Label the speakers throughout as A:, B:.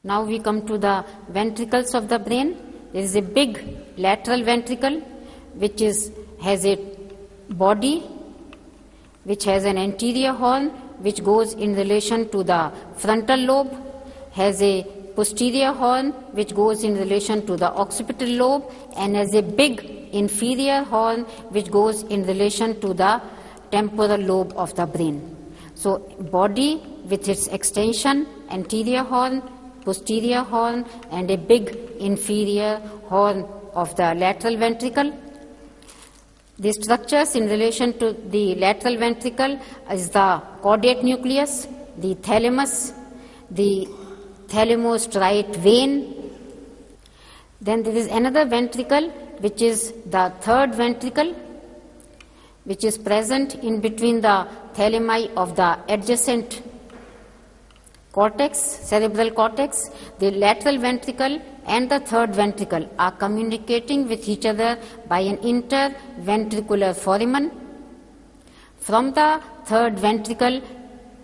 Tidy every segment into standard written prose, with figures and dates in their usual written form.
A: Now we come to the ventricles of the brain. There is a big lateral ventricle which has a body which has an anterior horn which goes in relation to the frontal lobe, has a posterior horn which goes in relation to the occipital lobe, and has a big inferior horn which goes in relation to the temporal lobe of the brain. So body with its extension, anterior horn, posterior horn, and a big inferior horn of the lateral ventricle. The structures in relation to the lateral ventricle is the caudate nucleus, the thalamus, the thalamostriate vein. Then there is another ventricle which is the third ventricle, which is present in between the thalami of the adjacent cortex, cerebral cortex. The lateral ventricle and the third ventricle are communicating with each other by an interventricular foramen. From the third ventricle,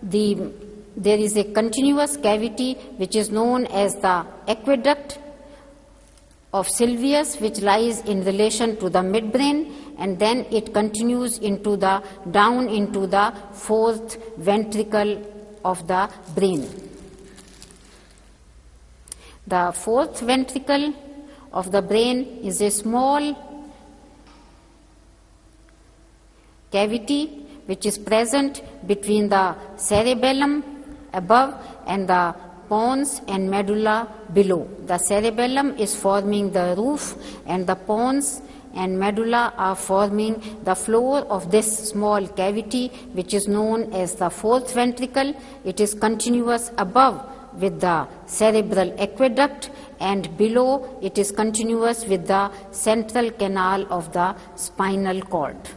A: there is a continuous cavity which is known as the aqueduct of Sylvius, which lies in relation to the midbrain, and then it continues down into the fourth ventricle of the brain. The fourth ventricle of the brain is a small cavity which is present between the cerebellum above and the pons and medulla below. The cerebellum is forming the roof, and the pons and medulla are forming the floor of this small cavity, which is known as the fourth ventricle. It is continuous above with the cerebral aqueduct, and below it is continuous with the central canal of the spinal cord.